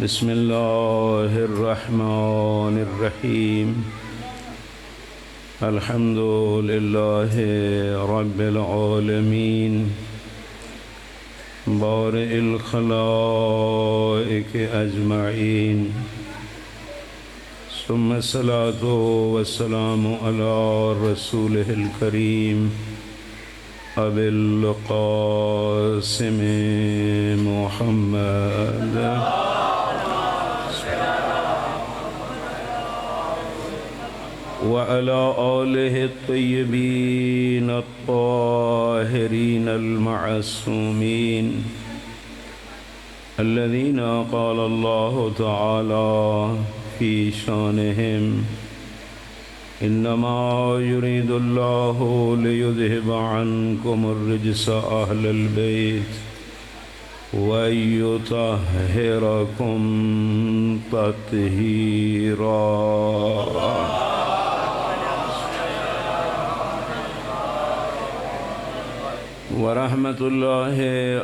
بسم اللہ الرحمن الرحیم الحمد للہ رب العالمین بارئ الخلائق اجمعین ثم الصلاة والسلام علی رسولہ الکریم ابی القاسم محمد وعلى آله الطيبين الطاهرين المعصومين الذين قال الله تعالى في شانهم إنما يريد الله ليذهب عنكم الرجس أهل البيت ويطهركم تطهيرا ورحمة الله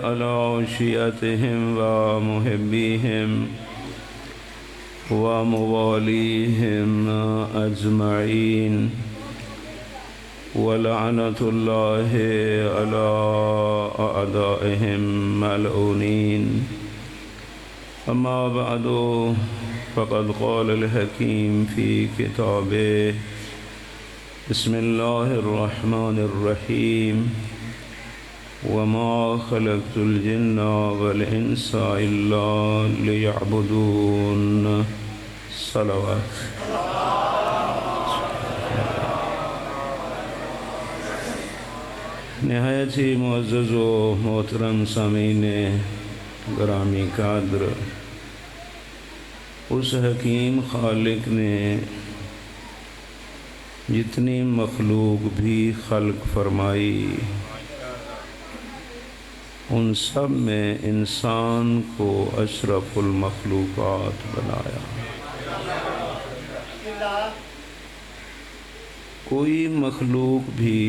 على شيعتهم ومحبيهم ومواليهم أجمعين ولعنة الله على أعدائهم ملعونين أما بعد فقد قال الحكيم في كتابه بسم الله الرحمن الرحيم وما خلقت الجن والإنس إلا ليعبدون صلوات نہایت ہی معزز و محترم سامعین گرامی قدر، اس حکیم خالق نے جتنی مخلوق بھی خلق فرمائی ان سب میں انسان کو اشرف المخلوقات بنایا۔ کوئی مخلوق بھی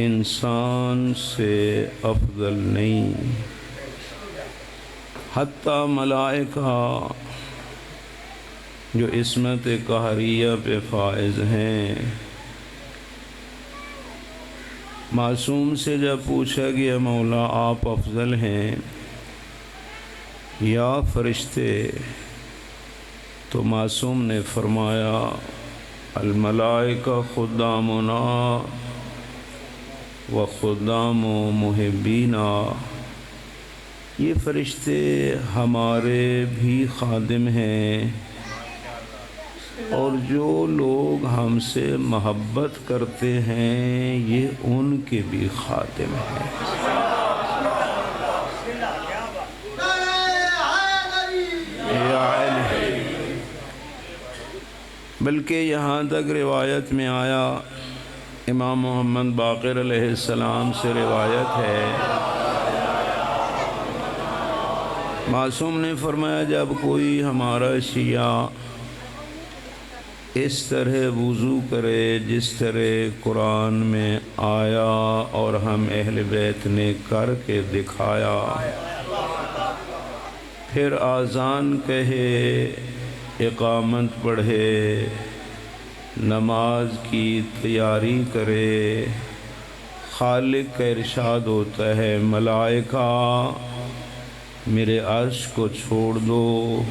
انسان سے افضل نہیں، حتیٰ ملائکہ جو عصمت قہریہ پہ فائز ہیں۔ معصوم سے جب پوچھا گیا مولا آپ افضل ہیں یا فرشتے، تو معصوم نے فرمایا الملائکہ خدامنا و خدام محبینا، یہ فرشتے ہمارے بھی خادم ہیں اور جو لوگ ہم سے محبت کرتے ہیں یہ ان کے بھی خادم ہیں۔ بلکہ یہاں تک روایت میں آیا، امام محمد باقر علیہ السلام سے روایت ہے، معصوم نے فرمایا جب کوئی ہمارا شیعہ اس طرح وضو کرے جس طرح قرآن میں آیا اور ہم اہل بیت نے کر کے دکھایا، پھر آذان کہے، اقامت پڑھے، نماز کی تیاری کرے، خالق کا ارشاد ہوتا ہے ملائکہ میرے عرش کو چھوڑ دو،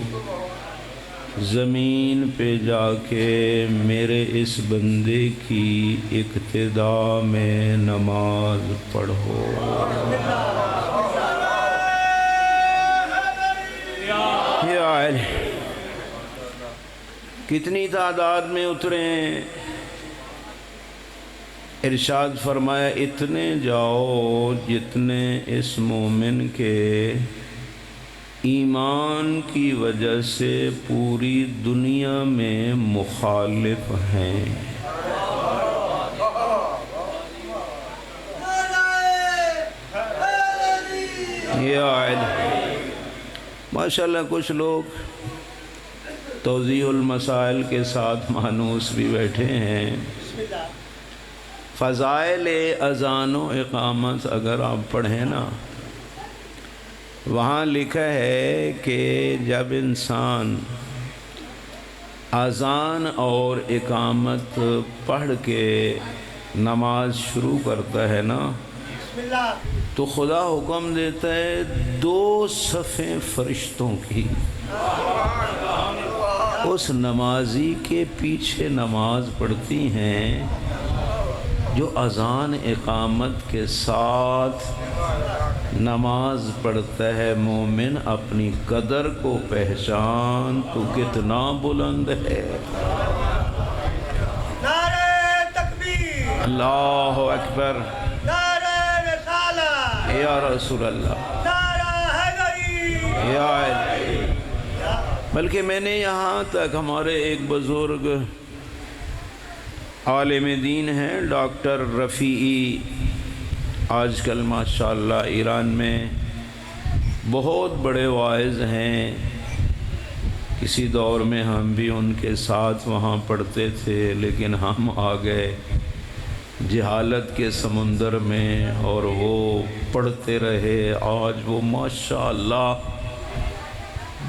زمین پہ جا کے میرے اس بندے کی اقتدا میں نماز پڑھو۔ کتنی تعداد میں اتریں؟ ارشاد فرمایا اتنے جاؤ جتنے اس مومن کے ایمان کی وجہ سے پوری دنیا میں مخالف ہیں۔ ماشاءاللہ کچھ لوگ توضیح المسائل کے ساتھ مانوس بھی بیٹھے ہیں۔ فضائل اذان و اقامت اگر آپ پڑھیں نا وہاں لکھا ہے کہ جب انسان اذان اور اقامت پڑھ کے نماز شروع کرتا ہے نا تو خدا حکم دیتا ہے 2 صفیں فرشتوں کی اس نمازی کے پیچھے نماز پڑھتی ہیں جو اذان اقامت کے ساتھ نماز پڑھتا ہے۔ مومن اپنی قدر کو پہچان تو کتنا بلند ہے۔ نعرہ تکبیر، اللہ اکبر، نعرہ رسالت، یا رسول اللہ، نعرہ حیدری، یا علی۔ بلکہ میں نے یہاں تک ہمارے ایک بزرگ عالم دین ہیں ڈاکٹر رفیعی، آج کل ماشاءاللہ ایران میں بہت بڑے واعظ ہیں، کسی دور میں ہم بھی ان کے ساتھ وہاں پڑھتے تھے لیکن ہم آ گئے جہالت کے سمندر میں اور وہ پڑھتے رہے۔ آج وہ ماشاءاللہ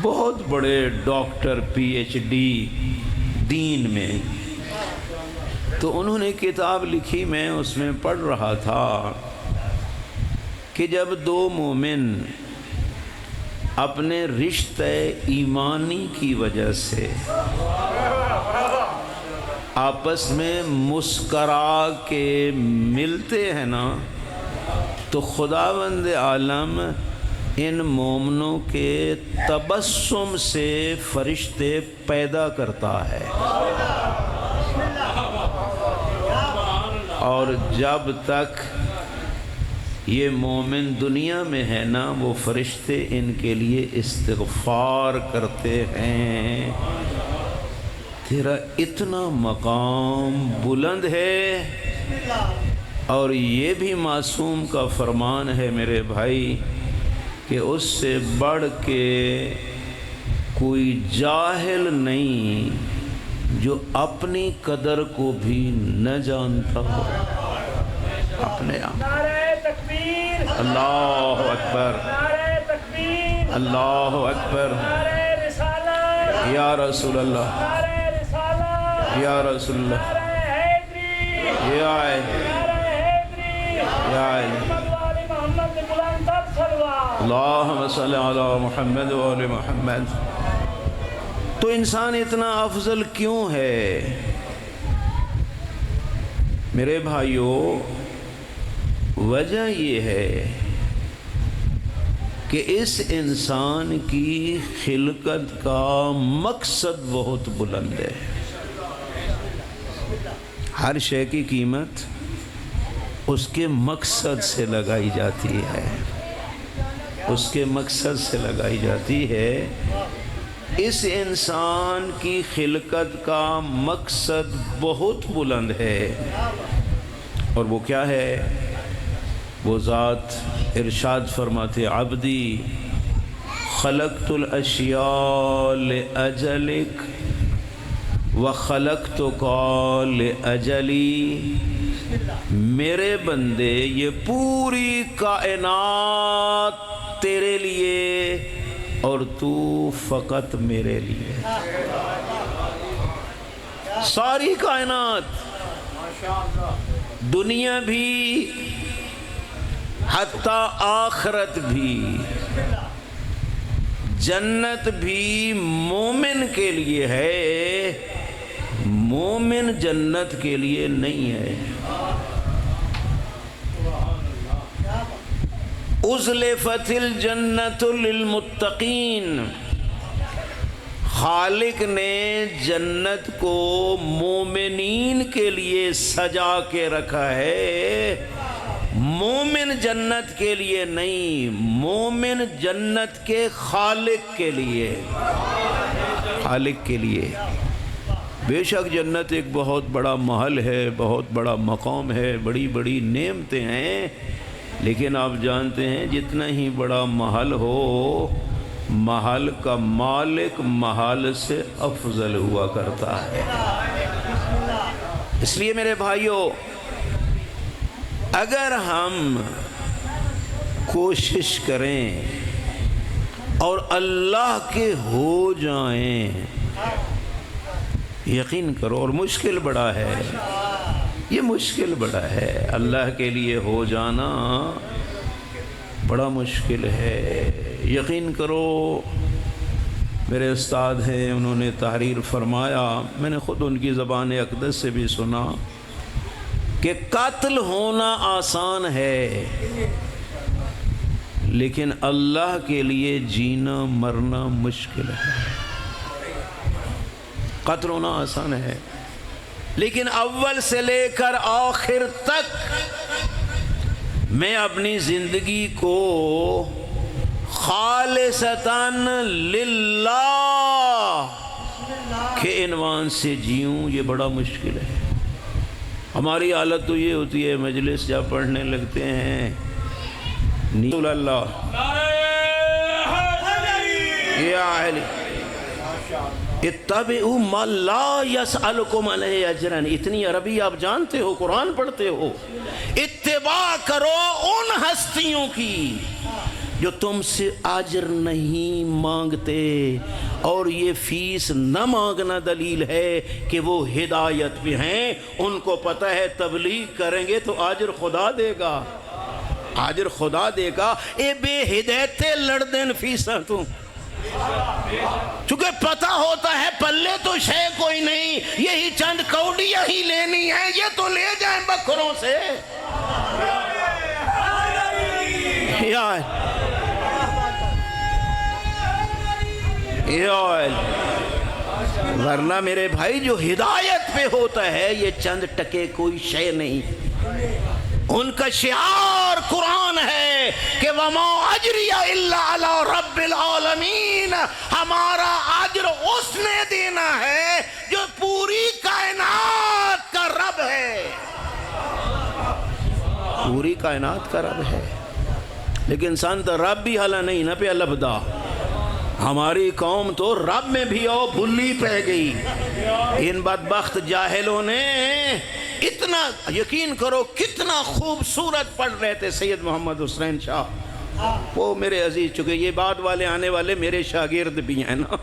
بہت بڑے ڈاکٹر PhD دین میں۔ تو انہوں نے کتاب لکھی، میں اس میں پڑھ رہا تھا کہ جب 2 مومن اپنے رشتہ ایمانی کی وجہ سے آپس میں مسکرا کے ملتے ہیں نا تو خداوند عالم ان مومنوں کے تبسم سے فرشتے پیدا کرتا ہے، اور جب تک یہ مومن دنیا میں ہے نا وہ فرشتے ان کے لیے استغفار کرتے ہیں۔ تیرا اتنا مقام بلند ہے، اور یہ بھی معصوم کا فرمان ہے میرے بھائی کہ اس سے بڑھ کے کوئی جاہل نہیں جو اپنی قدر کو بھی نہ جانتا ہو اپنے آپ۔ نعرہ تکبیر، اللہ اکبر، نعرہ تکبیر، اللہ اکبر، نعرہ رسالت، یا رسول اللہ، نعرہ رسالت، یا رسول اللہ، نعرہ حیدری، یا علی، نعرہ حیدری، یا علی۔ محمد و آل محمد بلند تر صلوات۔ اللہم صلی علی محمد و آل محمد۔ تو انسان اتنا افضل کیوں ہے میرے بھائیوں؟ وجہ یہ ہے کہ اس انسان کی خلقت کا مقصد بہت بلند ہے۔ ہر شے کی قیمت اس کے مقصد سے لگائی جاتی ہے، اس کے مقصد سے لگائی جاتی ہے۔ اس انسان کی خلقت کا مقصد بہت بلند ہے، اور وہ کیا ہے؟ وہ ذات ارشاد فرماتے عبدی خلقت الاشیاء لأجلک وخلقتک لأجلی۔ میرے بندے یہ پوری کائنات تیرے لیے اور تو فقط میرے لیے۔ ساری کائنات، دنیا بھی حتیٰ آخرت بھی، جنت بھی مومن کے لیے ہے، مومن جنت کے لیے نہیں ہے۔ ازلفت الجنت للمتقین، خالق نے جنت کو مومنین کے لیے سجا کے رکھا ہے، مومن جنت کے لیے نہیں، مومن جنت کے خالق کے لیے، خالق کے لیے۔ بے شک جنت ایک بہت بڑا محل ہے، بہت بڑا مقام ہے، بڑی بڑی نعمتیں ہیں، لیکن آپ جانتے ہیں جتنا ہی بڑا محل ہو، محل کا مالک محل سے افضل ہوا کرتا ہے۔ اس لیے میرے بھائیوں، اگر ہم کوشش کریں اور اللہ کے ہو جائیں، یقین کرو، اور مشکل بڑا ہے، یہ مشکل بڑا ہے، اللہ کے لیے ہو جانا بڑا مشکل ہے۔ یقین کرو، میرے استاد ہیں، انہوں نے تحریر فرمایا، میں نے خود ان کی زبان اقدس سے بھی سنا کہ قتل ہونا آسان ہے، لیکن اللہ کے لیے جینا مرنا مشکل ہے۔ قتل ہونا آسان ہے، لیکن اول سے لے کر آخر تک میں اپنی زندگی کو خالصتاً للہ کے عنوان سے جیوں، یہ بڑا مشکل ہے۔ ہماری حالت تو یہ ہوتی ہے، مجلس جب پڑھنے لگتے ہیں رسول اللہ یا علی اتبعوا ما لا یسألکم علیہ اجرا، اتنی عربی آپ جانتے ہو، قرآن پڑھتے ہو، اتباع کرو ان ہستیوں کی جو تم سے اجر نہیں مانگتے، اور یہ فیس نہ مانگنا دلیل ہے کہ وہ ہدایت پہ ہیں، ان کو پتہ ہے تبلیغ کریں گے تو اجر خدا دے گا، اجر خدا دے گا۔ اے بے ہدایتے لڑ دین فیساں تو، چونکہ پتہ ہوتا ہے پلے تو شے کوئی نہیں، یہی چند کوڑیاں ہی لینی ہیں، یہ تو لے جائیں بکروں سے۔ ورنہ میرے بھائی جو ہدایت پہ ہوتا ہے یہ چند ٹکے کوئی شے نہیں، ان کا شعار قرآن ہے کہ وَمَا أَجْرِيَ إِلَّا عَلَىٰ رَبِّ الْعَالَمِينَ، ہمارا اجر اس نے دینا ہے جو پوری کائنات کا رب ہے، پوری کائنات کا رب ہے۔ لیکن سنت رب بھی حالا نہیں نہ پہ لبدا، ہماری قوم تو رب میں بھی بھلی پہ گئی۔ ان بدبخت جاہلوں نے اتنا، یقین کرو کتنا خوبصورت پڑھ رہے تھے سید محمد حسین شاہ، وہ میرے عزیز، چکے یہ بعد والے آنے والے میرے شاگرد بھی ہیں نا،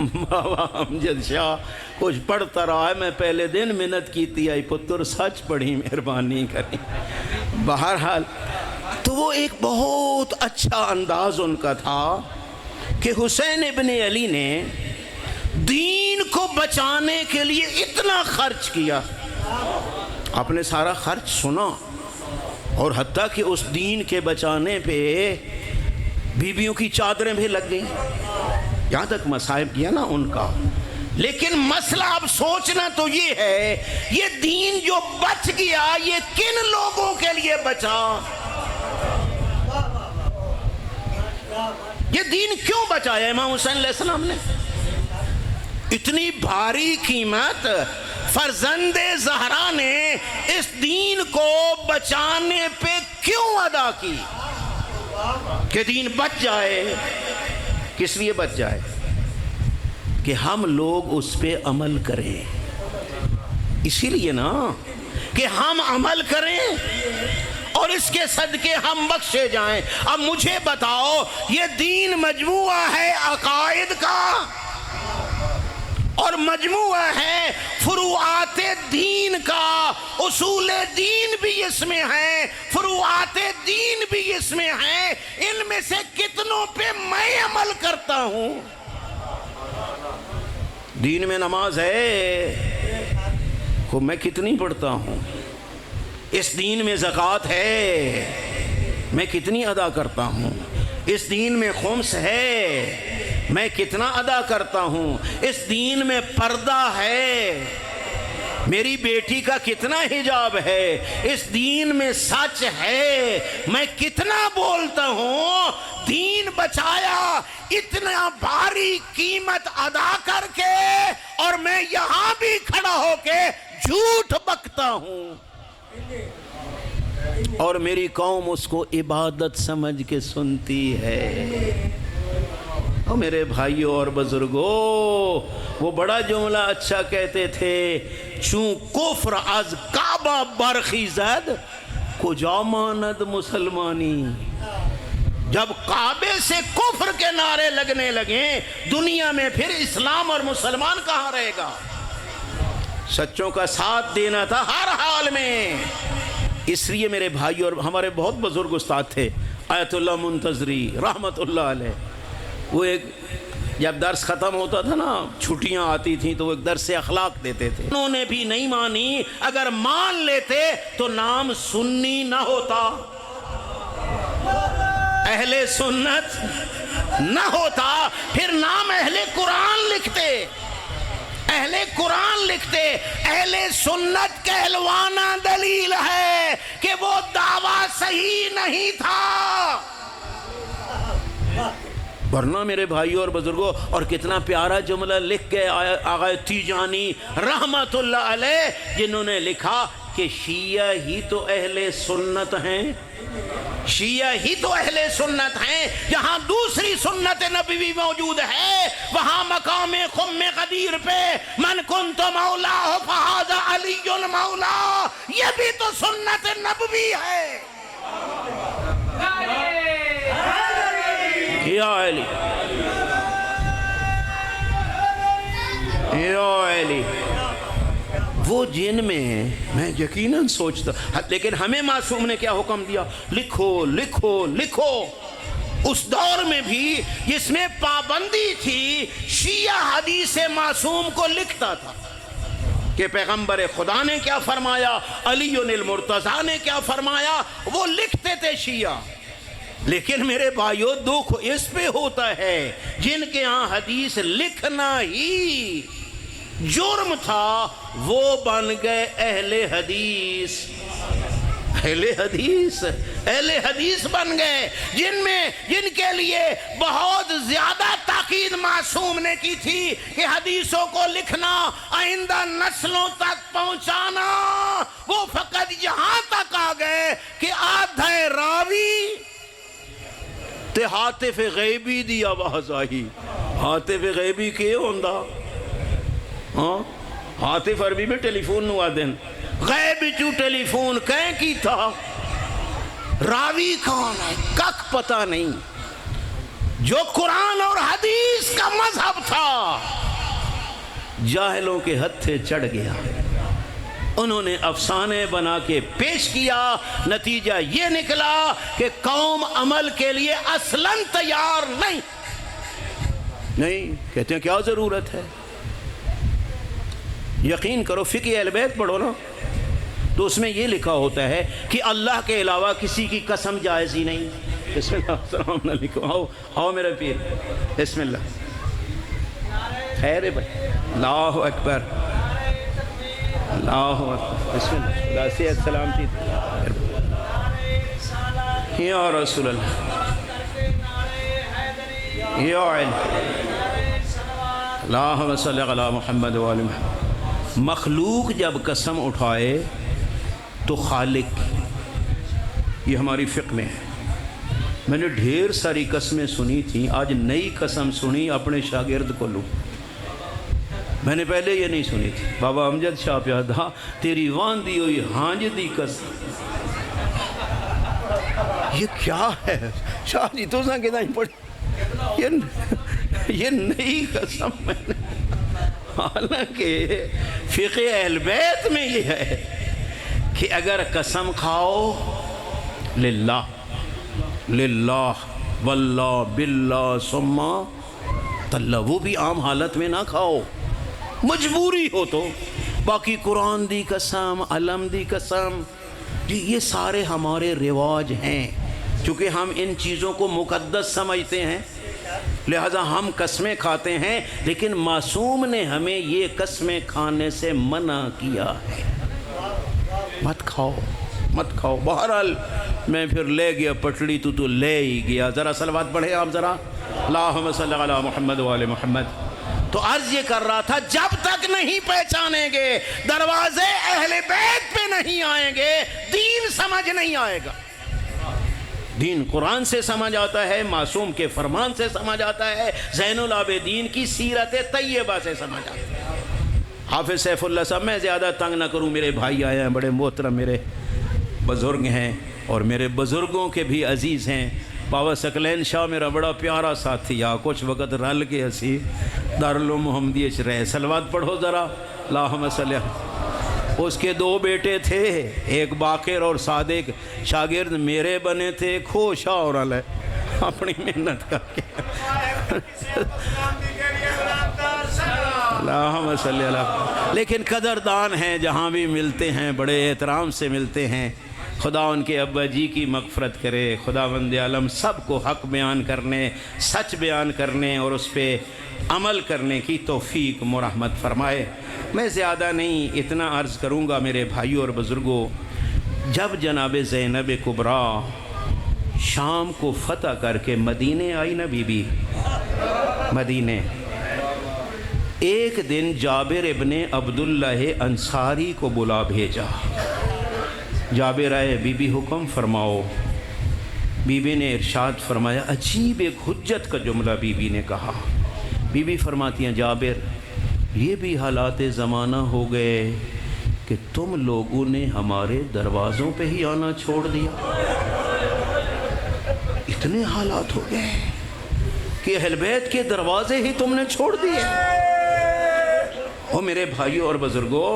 بابا امجد شاہ کچھ پڑھتا رہا ہے، میں پہلے دن منت کی تھی، آئی پتر سچ پڑھی، مہربانی کریں۔ بہرحال تو وہ ایک بہت اچھا انداز ان کا تھا کہ حسین ابن علی نے دین کو بچانے کے لیے اتنا خرچ کیا، آپ نے سارا خرچ سنا، اور حتیٰ کہ اس دین کے بچانے پہ بیویوں کی چادریں بھی لگ گئیں، یہاں تک مصائب کیا نا ان کا۔ لیکن مسئلہ اب سوچنا تو یہ ہے، یہ دین جو بچ گیا یہ کن لوگوں کے لیے بچا؟ یہ دین کیوں بچایا امام حسین علیہ السلام نے؟ اتنی بھاری قیمت فرزند زہرا نے اس دین کو بچانے پہ کیوں ادا کی کہ دین بچ جائے؟ کس لیے بچ جائے؟ کہ ہم لوگ اس پہ عمل کریں، اسی لیے نا کہ ہم عمل کریں اور اس کے صدقے ہم بخشے جائیں۔ اب مجھے بتاؤ، یہ دین مجموعہ ہے عقائد کا اور مجموعہ ہے فروعات دین کا، اصول دین بھی اس میں ہیں، فروعات دین بھی اس میں ہیں، ان میں سے کتنوں پہ میں عمل کرتا ہوں؟ دین میں نماز ہے، وہ میں کتنی پڑھتا ہوں؟ اس دین میں زکوٰۃ ہے، میں کتنی ادا کرتا ہوں؟ اس دین میں خمس ہے، میں کتنا ادا کرتا ہوں؟ اس دین میں پردہ ہے، میری بیٹی کا کتنا حجاب ہے؟ اس دین میں سچ ہے، میں کتنا بولتا ہوں؟ دین بچایا اتنا بھاری قیمت ادا کر کے، اور میں یہاں بھی کھڑا ہو کے جھوٹ بکتا ہوں، اور میری قوم اس کو عبادت سمجھ کے سنتی ہے۔ اور میرے بھائیوں اور بزرگوں، وہ بڑا جملہ اچھا کہتے تھے، چون کفر از کعبہ برخیزد کجا ماند مسلمانی۔ جب کعبے سے کفر کے نعرے لگنے لگے دنیا میں پھر اسلام اور مسلمان کہاں رہے گا؟ سچوں کا ساتھ دینا تھا ہر حال میں۔ اس لیے میرے بھائی اور ہمارے بہت بزرگ استاد تھے آیت اللہ منتظری رحمت اللہ علیہ، وہ ایک جب درس ختم ہوتا تھا نا چھٹیاں آتی تھیں تو وہ ایک درس اخلاق دیتے تھے، انہوں نے بھی نہیں مانی، اگر مان لیتے تو نام سنی نہ ہوتا، اہل سنت نہ ہوتا، پھر نام اہل قرآن لکھتے، اہل قرآن لکھتے۔ اہل سنت کہلوانا دلیل ہے کہ وہ دعویٰ صحیح نہیں تھا، ورنہ میرے بھائیوں اور بزرگوں، اور کتنا پیارا جملہ لکھ کے آغا تیجانی رحمت اللہ علیہ، جنہوں نے لکھا کہ شیعہ ہی تو اہل سنت ہیں، شیعہ ہی تو اہل سنت ہیں، جہاں دوسری سنت نبوی موجود ہے وہاں مقام خم قدیر پہ من کنت مولا فہذا علی مولا، یہ بھی تو سنت نبوی ہے۔ یا علی یا علی، وہ جن میں یقیناً سوچتا، لیکن ہمیں معصوم نے کیا حکم دیا؟ لکھو لکھو لکھو۔ اس دور میں بھی جس میں پابندی تھی شیعہ حدیث معصوم کو لکھتا تھا کہ پیغمبر خدا نے کیا فرمایا، علی المرتضیٰ نے کیا فرمایا، وہ لکھتے تھے شیعہ۔ لیکن میرے بھائیو دکھ اس پہ ہوتا ہے جن کے ہاں حدیث لکھنا ہی جرم تھا وہ بن گئے اہل حدیث، اہل حدیث، اہل حدیث بن گئے، جن کے لیے بہت زیادہ تاکید معصوم نے کی تھی کہ حدیثوں کو لکھنا، آئندہ نسلوں تک پہنچانا، وہ فقط یہاں تک آ گئے کہ آدھے راوی تے حاطف غیبی دی آواز آئی۔ حاطف غیبی کے ہوندہ؟ ہاں حاطف عربی میں ٹیلی فون نوا دیں، غیب چو ٹیلی فون کہیں کی تھا، راوی کون ہے کک پتہ نہیں۔ جو قرآن اور حدیث کا مذہب تھا جاہلوں کے ہتھے چڑھ گیا، انہوں نے افسانے بنا کے پیش کیا، نتیجہ یہ نکلا کہ قوم عمل کے لیے اصلاً تیار نہیں، کہتے ہیں کیا ضرورت ہے؟ یقین کرو فقہ اہل بیت پڑھو نا تو اس میں یہ لکھا ہوتا ہے کہ اللہ کے علاوہ کسی کی قسم جائز ہی نہیں۔ بسم اللہ السلام علیکم، آؤ میرے پیر، بسم اللہ، خیر ہے بھائی، اللہ اکبر اللہ اکبر، بسم اللہ، خدا سے السلام جی، یا رسول اللہ، یا علی، اللہم صلی علی محمد و آل محمد۔ مخلوق جب قسم اٹھائے تو خالق، یہ ہماری فقہ میں ہے۔ میں نے ڈھیر ساری قسمیں سنی تھیں، آج نئی قسم سنی اپنے شاگرد کو لوں، میں نے پہلے یہ نہیں سنی تھی۔ بابا امجد شاہ پیادہ تیری وان دی ہوئی ہانج دی قسم، یہ کیا ہے شاہ جی تو ساں کہتا ہی پڑھ، یہ نئی قسم میں نے، حالانکہ فقہ اہل بیت میں یہ ہے کہ اگر قسم کھاؤ للہ للہ واللہ باللہ ثم تاللہ، وہ بھی عام حالت میں نہ کھاؤ، مجبوری ہو تو، باقی قرآن دی قسم، علم دی قسم، یہ سارے ہمارے رواج ہیں، چونکہ ہم ان چیزوں کو مقدس سمجھتے ہیں لہذا ہم قسمیں کھاتے ہیں، لیکن معصوم نے ہمیں یہ قسمیں کھانے سے منع کیا ہے، مت کھاؤ مت کھاؤ۔ بہرحال میں پھر لے گیا پٹڑی، تو لے ہی گیا۔ ذرا صلوات پڑھیں آپ ذرا، اللہم صلی علی محمد و آل محمد۔ تو عرض یہ کر رہا تھا جب تک نہیں پہچانیں گے، دروازے اہل بیت پہ نہیں آئیں گے، دین سمجھ نہیں آئے گا۔ دین قرآن سے سمجھ آتا ہے، معصوم کے فرمان سے سمجھ آتا ہے، زین العابدین کی سیرت طیبہ سے سمجھ آتا ہے۔ حافظ سیف اللہ صاحب، میں زیادہ تنگ نہ کروں، میرے بھائی آئے ہیں، بڑے محترم میرے بزرگ ہیں اور میرے بزرگوں کے بھی عزیز ہیں، بابا ثقلین شاہ میرا بڑا پیارا ساتھی آ کچھ وقت رل کے اسی دارالعلوم محمدیہ چ رہے سلوات پڑھو ذرا اللہم صلی اللہ. اس کے 2 بیٹے تھے، ایک باقر اور صادق. شاگرد میرے بنے تھے کھو شاہ اور علیہ اپنی محنت کر کے. اللہم صلی اللہ. لیکن قدردان ہیں، جہاں بھی ملتے ہیں بڑے احترام سے ملتے ہیں. خدا ان کے ابا جی کی مغفرت کرے. خداوند عالم سب کو حق بیان کرنے، سچ بیان کرنے اور اس پہ عمل کرنے کی توفیق مرحمت فرمائے. میں زیادہ نہیں اتنا عرض کروں گا میرے بھائیوں اور بزرگوں. جب جناب زینب کبریٰ شام کو فتح کر کے مدینے آئی نا بی بی مدینے، ایک دن جابر ابن عبداللہ انصاری کو بلا بھیجا. جابر آئے، بی بی حکم فرماؤ. بی بی نے ارشاد فرمایا. عجیب ایک حجت کا جملہ بی بی نے کہا. بی بی فرماتی ہیں جابر یہ بھی حالات زمانہ ہو گئے کہ تم لوگوں نے ہمارے دروازوں پہ ہی آنا چھوڑ دیا. اتنے حالات ہو گئے کہ اہل بیت کے دروازے ہی تم نے چھوڑ دیے. اور میرے بھائیوں اور بزرگوں،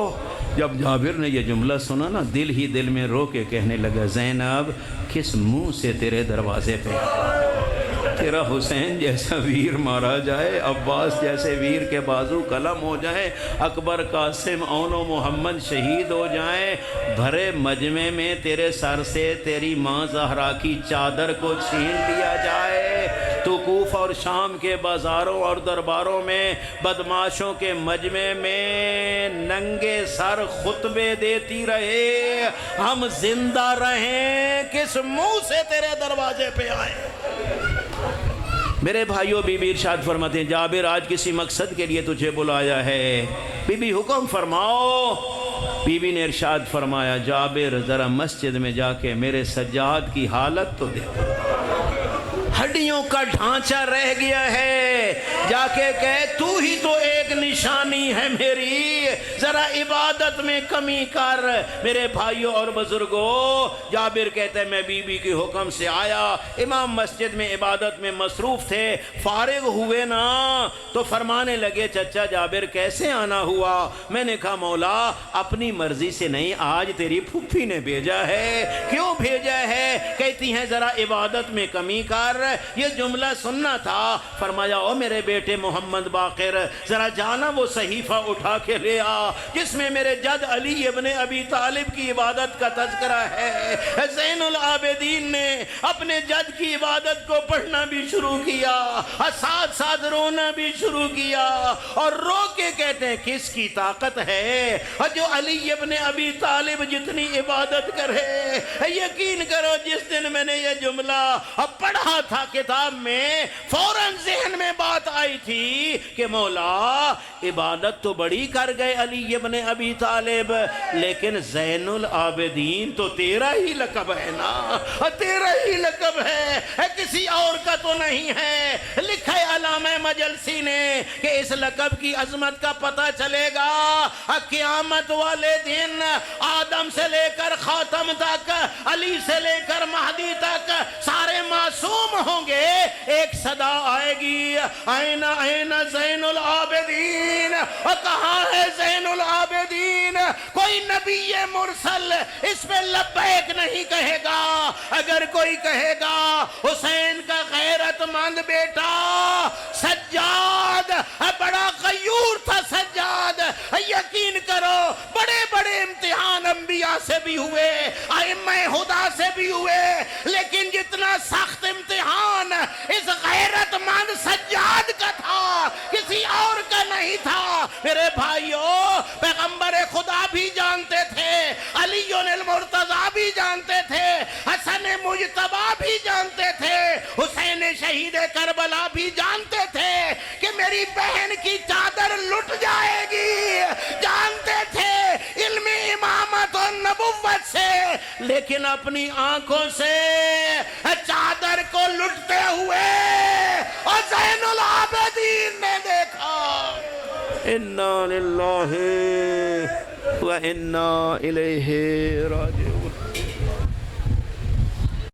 جب جابر نے یہ جملہ سنا نا، دل ہی دل میں رو کے کہنے لگا زینب کس منہ سے تیرے دروازے پہ تیرا حسین جیسا ویر مارا جائے، عباس جیسے ویر کے بازو قلم ہو جائیں، اکبر قاسم اون و محمد شہید ہو جائیں، بھرے مجمع میں تیرے سر سے تیری ماں زہرا کی چادر کو چھین لیا جائے، تو کوفہ اور شام کے بازاروں اور درباروں میں بدماشوں کے مجمع میں ننگے سر خطبے دیتی رہے، ہم زندہ رہیں کس منہ سے تیرے دروازے پہ آئیں. میرے بھائیوں، بی بی ارشاد فرماتے ہیں جابر آج کسی مقصد کے لیے تجھے بلایا ہے. بی بی حکم فرماؤ. بی بی نے ارشاد فرمایا جابر ذرا مسجد میں جا کے میرے سجاد کی حالت تو دیکھو، ہڈیوں کا ڈھانچہ رہ گیا ہے، جا کے کہے تو ہی تو ایک نشانی ہے میری، ذرا عبادت میں کمی کر. میرے بھائیوں اور بزرگوں، جابر کہتے ہیں میں بی بی کے حکم سے آیا. امام مسجد میں عبادت میں مصروف تھے، فارغ ہوئے نا تو فرمانے لگے چچا جابر کیسے آنا ہوا؟ میں نے کہا مولا اپنی مرضی سے نہیں، آج تیری پھپھی نے بھیجا ہے. کیوں بھیجا ہے؟ کہتی ہیں ذرا عبادت میں کمی کر. یہ جملہ سننا تھا. فرمایا او میرے بیٹے محمد باقر ذرا جانا وہ صحیفہ اٹھا کے لے آ جس میں میرے جد علی ابن ابی طالب کی عبادت کا تذکرہ ہے. زین العابدین نے اپنے جد کی عبادت کو پڑھنا بھی شروع کیا، ساتھ ساتھ رونا بھی شروع کیا، اور رو کے کہتے ہیں کس کی طاقت ہے جو علی ابن ابی طالب جتنی عبادت کرے. یقین کرو جس دن میں نے یہ جملہ پڑھا تھا کتاب میں، فوراً ذہن میں بات آئی تھی کہ مولا عبادت تو بڑی کر گئے علی ابن ابی طالب، لیکن زین العابدین تو تیرا ہی لقب ہے نا، تیرا ہی لقب ہے، کسی اور کا تو نہیں ہے. لکھا ہے علامہ مجلسی نے کہ اس لقب کی عظمت کا پتہ چلے گا قیامت والے دن. آدم سے لے کر خاتم تک، علی سے لے کر مہدی تک سارے معصوم ہوں گے. ایک صدا آئے گی این این زین العابدین، کہاں ہے زین العابدین؟ کوئی نبی مرسل اس پہ لبیک نہیں کہے گا. اگر کوئی کہے گا حسین کا غیرت مند بیٹا سجاد بڑا غیور تھا سجاد، یقین کرو بڑے بڑے امتحان انبیاء سے بھی ہوئے، ائمہ خدا سے بھی ہوئے، لیکن جتنا سخت امتحان اس غیرت مند سجاد کا تھا کسی اور کا نہیں تھا. میرے بھائیوں، پیغمبر خدا بھی جانتے تھے، علی المرتضیٰ بھی جانتے تھے، حسن مجتبیٰ بھی جانتے تھے، حسین شہید کربلا بھی جانتے تھے کہ میری بہن کی چادر لٹ جائے گی. جانتے تھے علم امامت و نبوت سے، لیکن اپنی آنکھوں سے چادر کو لٹتے ہوئے اور زین العابدین نے دیکھا. انا للہ و انا الیہ راجعون.